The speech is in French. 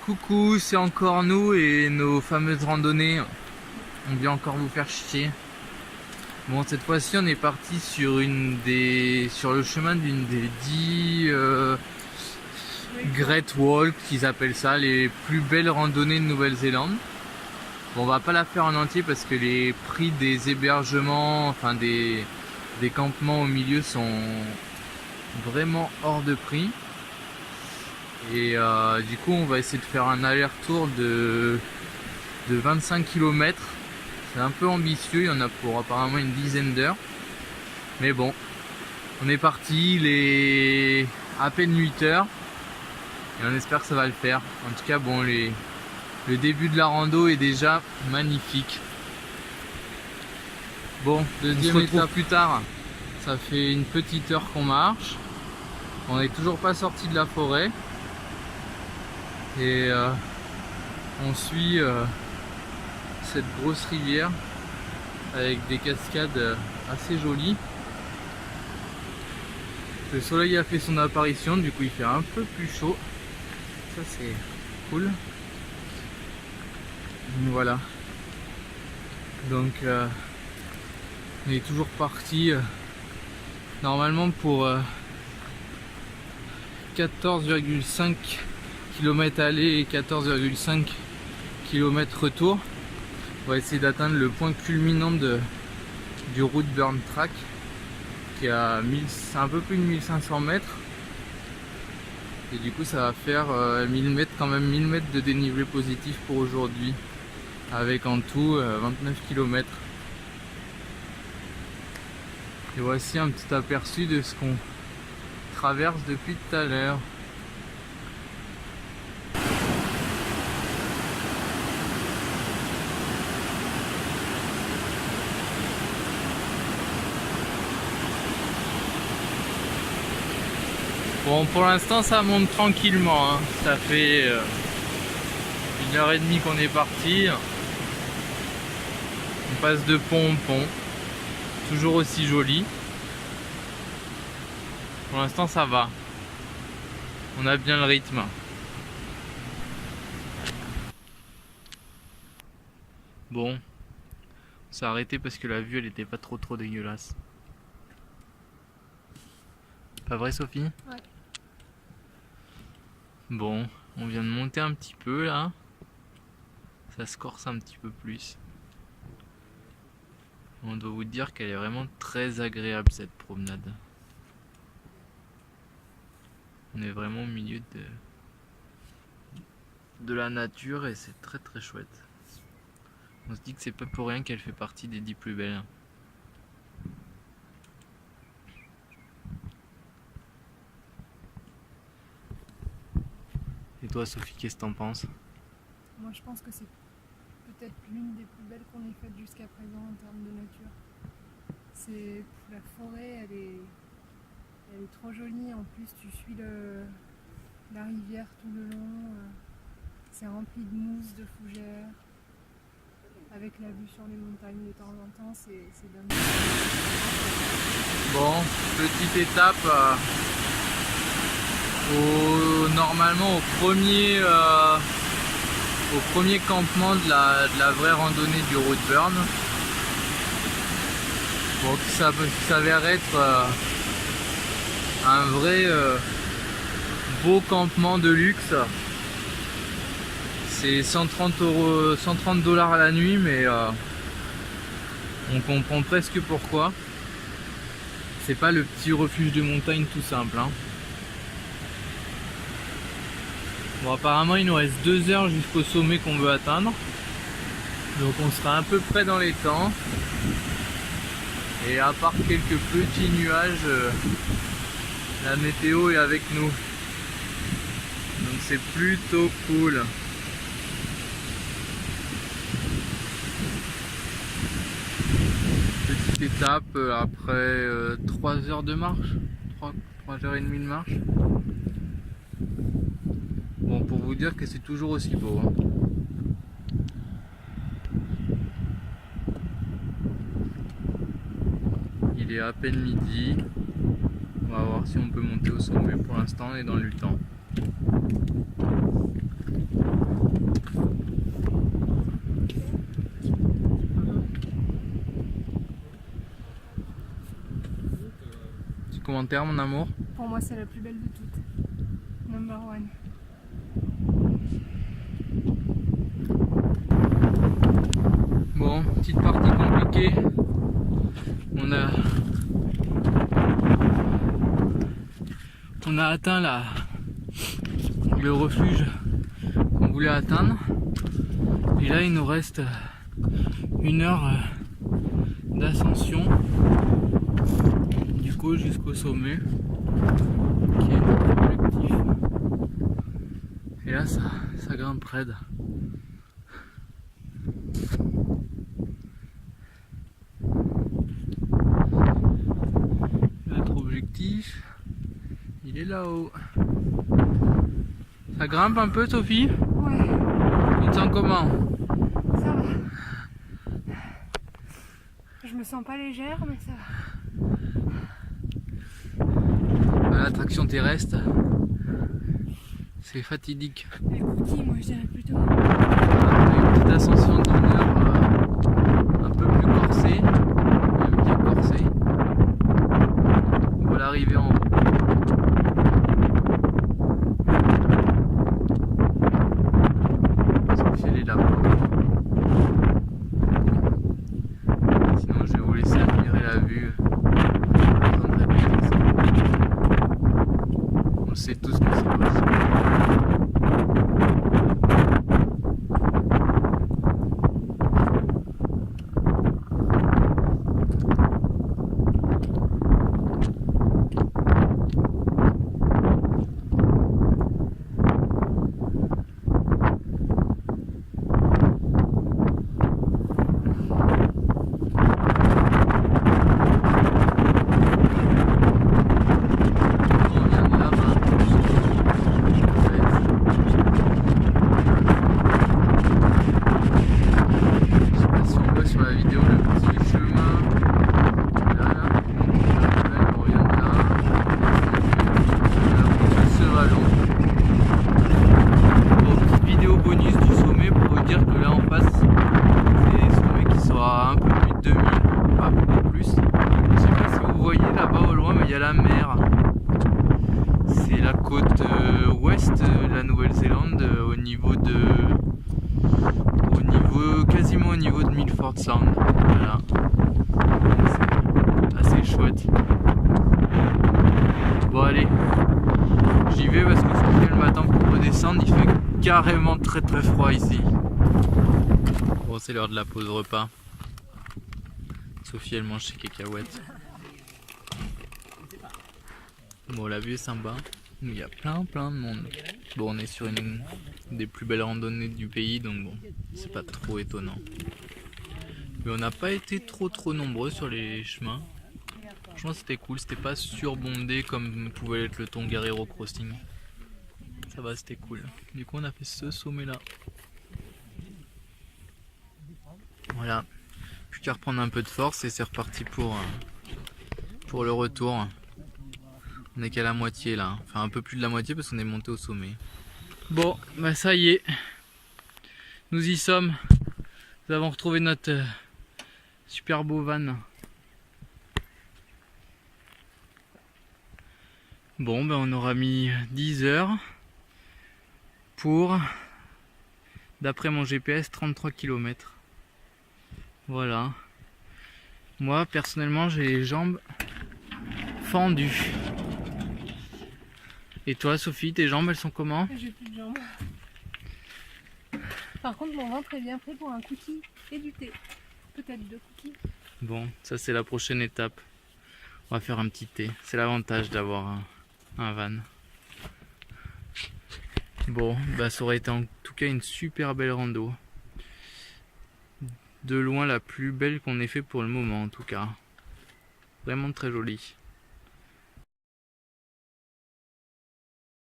Coucou, c'est encore nous et nos fameuses randonnées. On vient encore vous faire chier. Bon, cette fois-ci, on est parti sur sur le chemin d'une des 10 Great Walk, qu'ils appellent ça, les plus belles randonnées de Nouvelle-Zélande. Bon, on va pas la faire en entier parce que les prix des hébergements, enfin des campements au milieu sont vraiment hors de prix. Et du coup on va essayer de faire un aller-retour de 25 km. C'est un peu ambitieux, il y en a pour apparemment une dizaine d'heures. Mais bon, on est parti, il est à peine 8 heures. Et on espère que ça va le faire. En tout cas, bon, le début de la rando est déjà magnifique. Bon, deuxième on se retrouve plus tard. Ça fait une petite heure qu'on marche. On n'est toujours pas sorti de la forêt. Et on suit cette grosse rivière avec des cascades assez jolies. Le soleil a fait son apparition, du coup il fait un peu plus chaud. Ça c'est cool. Voilà. Donc on est toujours parti normalement pour 14,5 km aller et 14,5 km retour. On va essayer d'atteindre le point culminant du Routeburn Track qui est à un peu plus de 1500 mètres. Et du coup ça va faire 1000 mètres, quand même 1000 mètres de dénivelé positif pour aujourd'hui, avec en tout 29 km. Et voici un petit aperçu de ce qu'on traverse depuis tout à l'heure. Bon, pour l'instant ça monte tranquillement, hein. Ça fait 1h30 qu'on est parti. On passe de pont en pont, toujours aussi joli. Pour l'instant ça va, on a bien le rythme. Bon, on s'est arrêté parce que la vue elle était pas trop dégueulasse. Pas vrai Sophie? Ouais. Bon, on vient de monter un petit peu là. Ça se corse un petit peu plus. On doit vous dire qu'elle est vraiment très agréable cette promenade. On est vraiment au milieu de la nature et c'est très chouette. On se dit que c'est pas pour rien qu'elle fait partie des 10 plus belles. Et toi Sophie, qu'est-ce que t'en penses? Moi je pense que c'est peut-être l'une des plus belles qu'on ait faites jusqu'à présent en termes de nature. C'est la forêt, elle est trop jolie. En plus tu suis la rivière tout le long. C'est rempli de mousse, de fougères. Avec la vue sur les montagnes de temps en temps, c'est dingue. Bon, petite étape normalement au premier campement de la vraie randonnée du Routeburn. Bon, qui s'avère être un vrai beau campement de luxe. C'est 130 $ à la nuit, mais on comprend presque pourquoi. C'est pas le petit refuge de montagne tout simple, hein. Bon, apparemment il nous reste 2 heures jusqu'au sommet qu'on veut atteindre, donc on sera à peu près dans les temps. Et à part quelques petits nuages, la météo est avec nous, donc c'est plutôt cool. Petite étape après 3 heures de marche, 3h30 de marche. Bon, pour vous dire que c'est toujours aussi beau, hein. Il est à peine midi. On va voir si on peut monter au sommet. Pour l'instant on est dans le temps. commentaire, mon amour? Pour moi, c'est la plus belle de toutes. Number one. Bon, petite partie compliquée. On a atteint le refuge qu'on voulait atteindre. Et là, il nous reste 1 heure d'ascension du coup jusqu'au sommet, qui est notre objectif. Et là, ça grimpe raide. Notre objectif, il est là-haut. Ça grimpe un peu, Sophie? Ouais. Tu te sens comment? Ça va. Je me sens pas légère, mais ça va. L'attraction terrestre, c'est fatidique. Les cookies, moi je dirais plutôt. Une petite ascension d'1 heure, un peu plus corsée, même bien corsée. Voilà, arriver en haut. Sophie, elle est là-bas. Sinon, je vais vous laisser admirer la vue. On sait tous ce que c'est possible. La mer, c'est la côte ouest de la Nouvelle-Zélande, quasiment au niveau de Milford Sound. Voilà, c'est assez chouette. Bon allez, j'y vais parce que je le matin pour redescendre, il fait carrément très froid ici. Bon, c'est l'heure de la pause repas. Sophie, elle mange ses cacahuètes. Bon, la vue est sympa, il y a plein de monde. Bon, on est sur une des plus belles randonnées du pays, donc bon, c'est pas trop étonnant. Mais on n'a pas été trop nombreux sur les chemins. Franchement, c'était cool, c'était pas surbondé comme pouvait être le Tongariro Crossing. Ça va, c'était cool. Du coup, on a fait ce sommet là. Voilà, plus qu'à reprendre un peu de force et c'est reparti pour le retour. On est qu'à la moitié là, enfin un peu plus de la moitié parce qu'on est monté au sommet. Bon, bah ça y est, nous y sommes. Nous avons retrouvé notre super beau van. Bon, ben on aura mis 10 heures pour, d'après mon GPS, 33 km. Voilà. Moi personnellement j'ai les jambes fendues. Et toi, Sophie, tes jambes, elles sont comment? J'ai plus de jambes. Par contre, mon ventre est bien prêt pour un cookie et du thé. Peut-être 2 cookies. Bon, ça c'est la prochaine étape. On va faire un petit thé. C'est l'avantage d'avoir un van. Bon, bah ça aurait été en tout cas une super belle rando. De loin la plus belle qu'on ait fait pour le moment en tout cas. Vraiment très jolie.